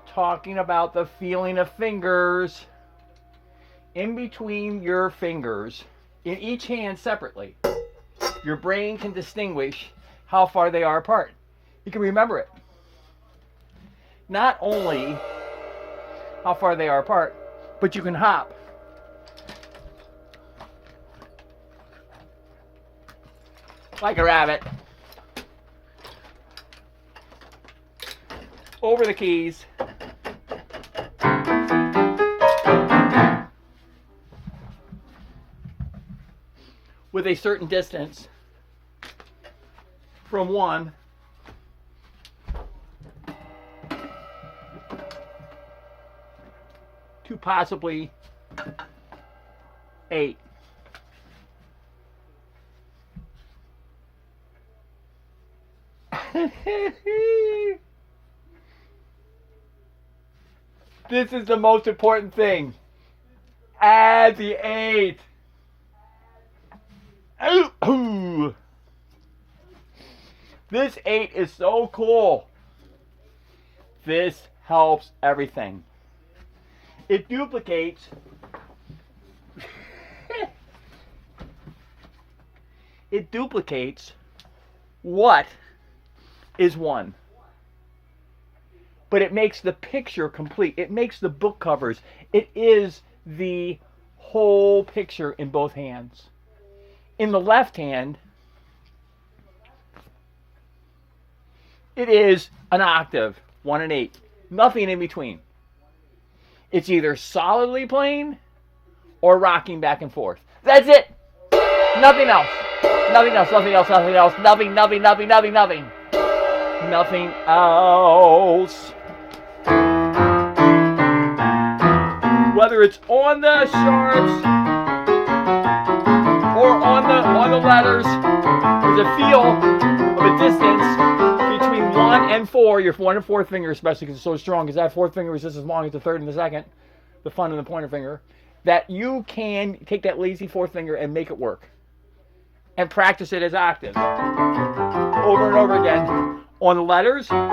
talking about the feeling of fingers in between your fingers in each hand separately. Your brain can distinguish how far they are apart. You can remember it. Not only how far they are apart, but you can hop. Like a rabbit. Over the keys. With a certain distance from 1 to possibly 8. This is the most important thing. Add the 8. This 8 is so cool. This helps everything. It duplicates it duplicates what is 1. But it makes the picture complete. It makes the book covers. It is the whole picture in both hands. In the left hand, it is an octave, 1 and 8. Nothing in between. It's either solidly playing or rocking back and forth. That's it. Nothing else. Nothing else, nothing else, nothing else. Nothing, nothing, nothing, nothing, nothing. Nothing else. Whether it's on the sharps or on the letters, there's a feel of a distance between 1 and 4. Your 1 and 4th finger, especially because it's so strong, because that 4th finger is just as long as the 3rd and the 2nd, the thumb and the pointer finger, that you can take that lazy 4th finger and make it work. And practice it as octaves. Over and over again. On the letters, on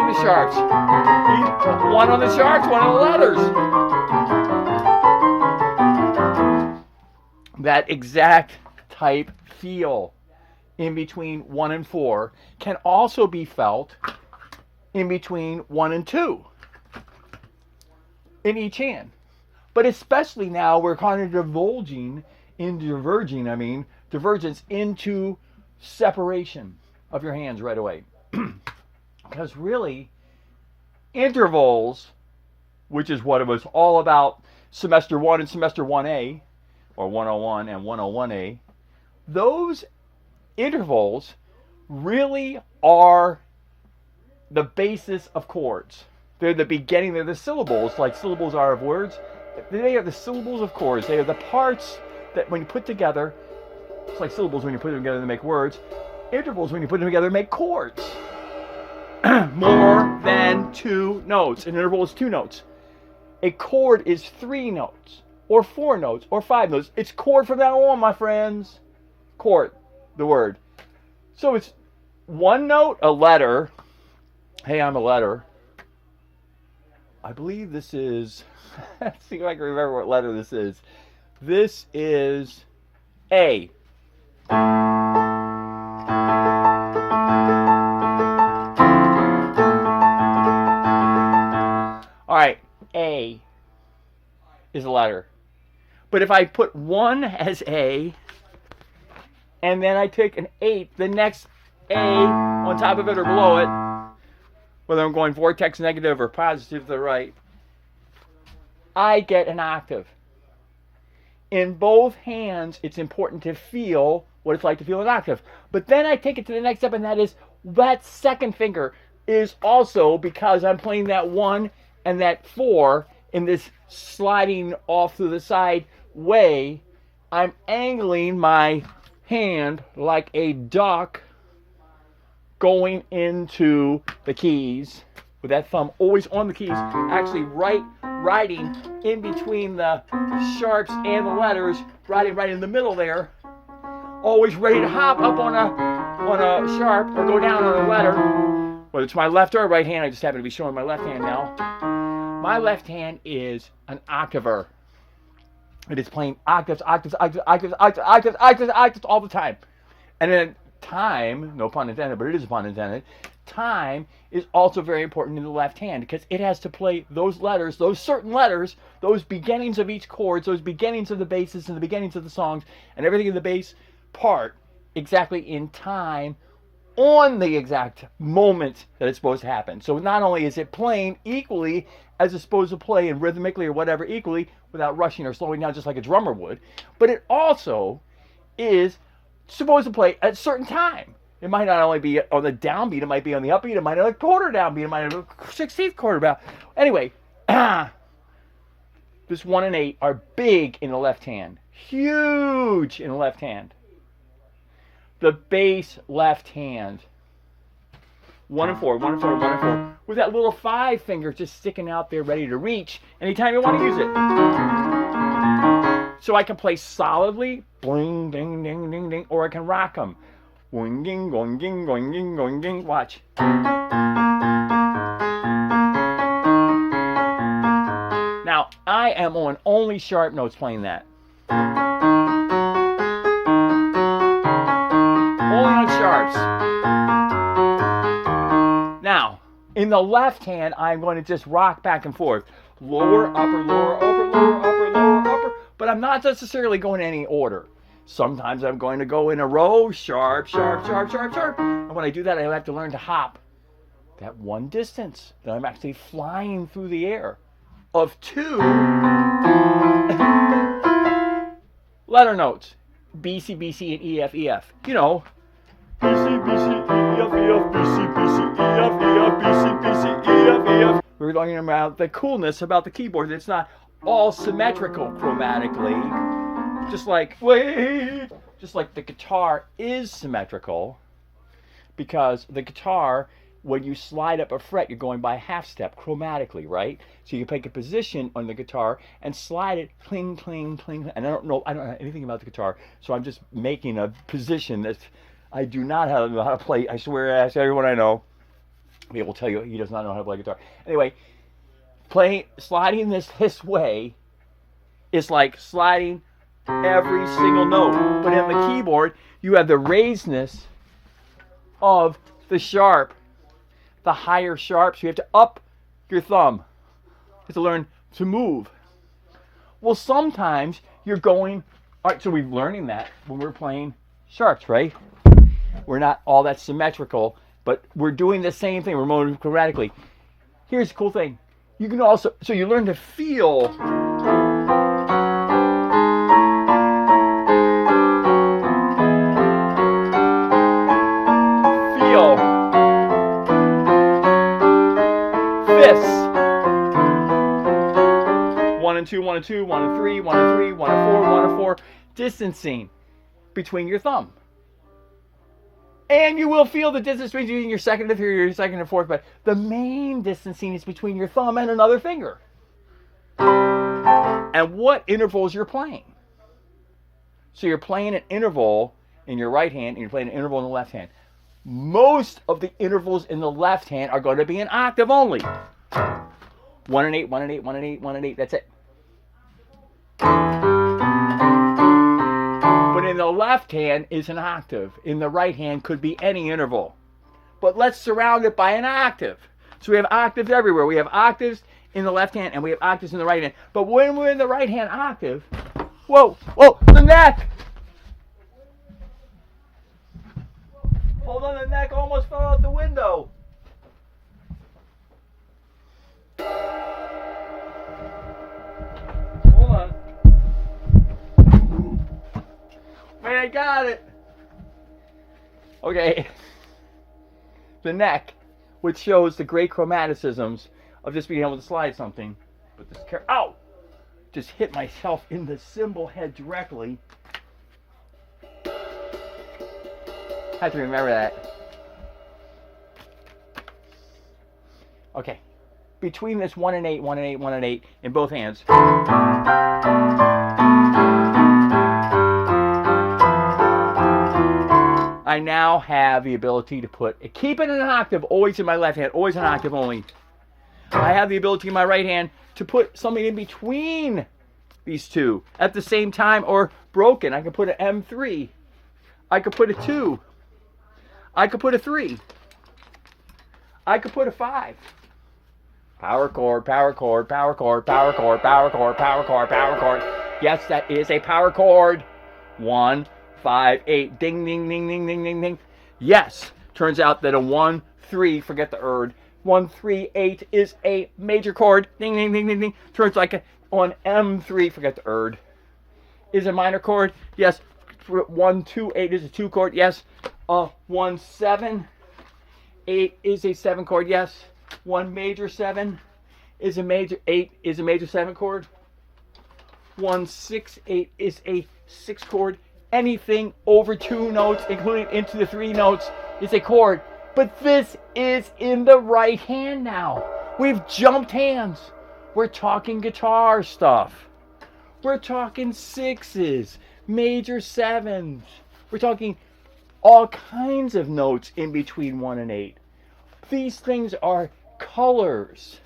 the sharps. 1 on the sharps, 1 on the letters. That exact type feel in between 1 and 4 can also be felt in between 1 and 2 in each hand. But especially now we're kind of divergence into separation of your hands right away. Because really, intervals, which is what it was all about semester 1 and semester 1A, or 101 and 101A, those intervals really are the basis of chords. They're the beginning, they're the syllables, like syllables are of words. They are the syllables of chords. They are the parts that when you put together, it's like syllables when you put them together to make words. Intervals when you put them together make chords. More than 2 notes. An interval is 2 notes. A chord is 3 notes, or 4 notes, or 5 notes. It's chord from now on, my friends. Chord, the word. So it's 1 note, a letter. Hey, I'm a letter. I believe this is, let's see if I can remember what letter this is. This is A. Alright, A is a letter. But if I put 1 as A, and then I take an 8, the next A on top of it or below it, whether I'm going vortex negative or positive to the right, I get an octave. In both hands, it's important to feel what it's like to feel an octave. But then I take it to the next step, and that is that second finger is also, because I'm playing that 1 and that 4 in this sliding off to the side way, I'm angling my hand like a duck going into the keys with that thumb always on the keys, actually riding in between the sharps and the letters, riding right in the middle there, always ready to hop up on a sharp or go down on a letter whether it's my left or right hand, I just happen to be showing my left hand now. My left hand is an octaver. It is playing octaves, octaves, octaves, octaves, octaves, octaves, octaves, octaves all the time. And then time, no pun intended, but it is a pun intended, time is also very important in the left hand because it has to play those letters, those certain letters, those beginnings of each chord, those beginnings of the basses and the beginnings of the songs and everything in the bass part exactly in time on the exact moment that it's supposed to happen. So not only is it playing equally as it's supposed to play and rhythmically or whatever equally without rushing or slowing down just like a drummer would, but it also is supposed to play at a certain time. It might not only be on the downbeat, it might be on the upbeat, it might have a quarter downbeat, it might have a 16th quarter down. Anyway, this 1 and 8 are big in the left hand. Huge in the left hand. The bass left hand. 1 and 4, 1 and 4, 1 and 4. With that little 5 finger just sticking out there ready to reach anytime you want to use it. So I can play solidly, bling, ding, ding, ding, ding, or I can rock them. Going, ding, going, ding, going, ding, going, ding. Watch. Now, I am on only sharp notes playing that. Only on sharps. Now, in the left hand, I'm going to just rock back and forth. Lower, upper, lower, upper, lower, upper, lower, upper. But I'm not necessarily going in any order. Sometimes I'm going to go in a row, sharp, sharp, sharp, sharp, sharp. And when I do that, I have to learn to hop that one distance that I'm actually flying through the air of 2 letter notes. B, C, B, C, and E, F, E, F. You know, B, C, B, C, E, F, E, F, B, C, B, C, E, F, E, F, B, C, B, C, E, F, E, F. We're talking about the coolness about the keyboard. It's not all symmetrical chromatically. Just like the guitar is symmetrical, because the guitar, when you slide up a fret, you're going by a half step chromatically, right? So you pick a position on the guitar and slide it, cling, cling, cling. And I don't know anything about the guitar, so I'm just making a position that I do not know how to play. I swear, ask everyone I know. He will tell you he does not know how to play guitar. Anyway, sliding this way is like sliding every single note. But in the keyboard, you have the raisedness of the sharp, the higher sharps. You have to up your thumb. You have to learn to move. Well, sometimes you're going, all right, so we're learning that when we're playing sharps, right? We're not all that symmetrical, but we're doing the same thing. We're moving chromatically. Here's the cool thing. You can also, so you learn to feel fists. 1 and 2, 1 and 2, 1 and 3, 1 and 3, 1 and 4, 1 and 4. Distancing between your thumb. And you will feel the distance between your second and third, your second and fourth, but the main distancing is between your thumb and another finger. And what intervals you're playing. So you're playing an interval in your right hand and you're playing an interval in the left hand. Most of the intervals in the left hand are going to be an octave only. 1 and 8, 1 and 8, 1 and 8, 1 and 8, that's it. But in the left hand is an octave. In the right hand could be any interval. But let's surround it by an octave. So we have octaves everywhere. We have octaves in the left hand and we have octaves in the right hand. But when we're in the right hand octave, whoa, the neck! Hold on, the neck almost fell out the window. Hold on. Wait, I got it. Okay. The neck, which shows the great chromaticisms of just being able to slide something. But this ow! Just hit myself in the cymbal head directly. I have to remember that. Okay. Between this 1 and 8, 1 and 8, 1 and 8 in both hands. I I now have the ability to keep it in an octave, always in my left hand, always an octave only. I have the ability in my right hand to put something in between these two at the same time, or broken. I can put an M3. I could put a 2. I could put a 3. I could put a 5. Power chord, power chord, power chord, power chord, power chord, power chord, power chord. Yes, that is a power chord. 1, 5, 8. Ding, ding, ding, ding, ding, ding, ding. Yes. Turns out that a 1, 3, forget the erd. 1, 3, 8 is a major chord. Ding, ding, ding, ding, ding. Turns like on M3, forget the erd. Is a minor chord. Yes. 1, 2, 8 is a 2 chord. Yes. 1, 7, 8 is a 7 chord. Yes. 1 major 7 is a major 8 is a major 7 chord. 1, 6, 8 is a 6 chord. Anything over 2 notes, including into the 3 notes, is a chord. But this is in the right hand now. We've jumped hands. We're talking guitar stuff. We're talking 6s, major 7s. We're talking all kinds of notes in between 1 and 8. These things are colors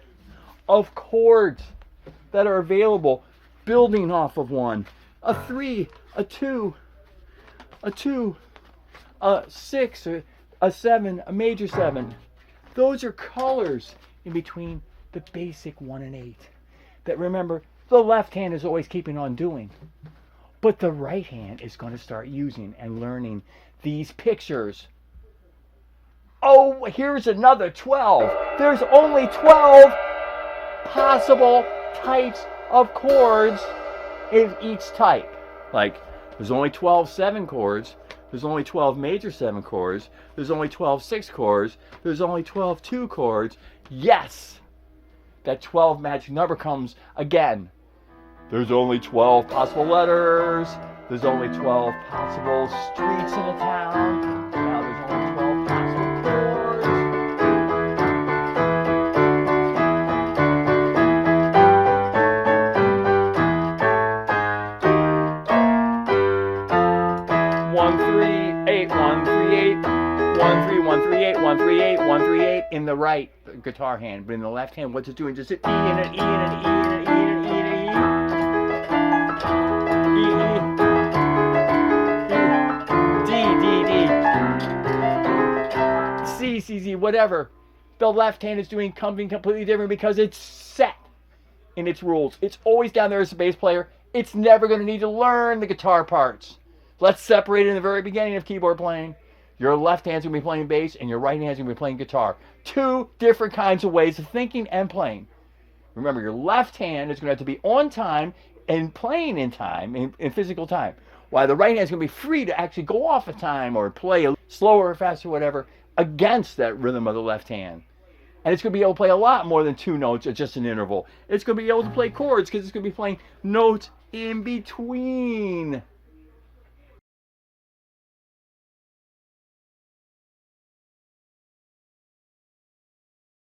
of chords that are available, building off of 1. A 3, a 2, a 2, a 6, a 7, a major 7. Those are colors in between the basic 1 and 8 that, remember, the left hand is always keeping on doing. But the right hand is going to start using and learning these pictures. Oh, here's another 12. There's only 12 possible types of chords in each type. Like, there's only 12 7 chords. There's only 12 major 7 chords. There's only 12 6 chords. There's only 12 2 chords. Yes! That 12 magic number comes again. There's only 12 possible letters. There's only 12 possible streets in a town. Now there's only 12 possible chords. One, 3, 8, 1, 3, 8, 1, 3, 1, 3, 8, 1, 3, 8, 1, 3, 8 in the right guitar hand. But in the left hand, what's it doing? Just an E and an E and an E and an E and an E and an E. C, C, Z, whatever. The left hand is doing something completely different because it's set in its rules. It's always down there as a bass player. It's never going to need to learn the guitar parts. Let's separate it in the very beginning of keyboard playing. Your left hand's going to be playing bass and your right hand's going to be playing guitar. 2 different kinds of ways of thinking and playing. Remember, your left hand is going to have to be on time and playing in time, in physical time. While the right hand's going to be free to actually go off of time or play slower or faster, whatever, against that rhythm of the left hand. And it's going to be able to play a lot more than 2 notes at just an interval. It's going to be able to play chords because it's going to be playing notes in between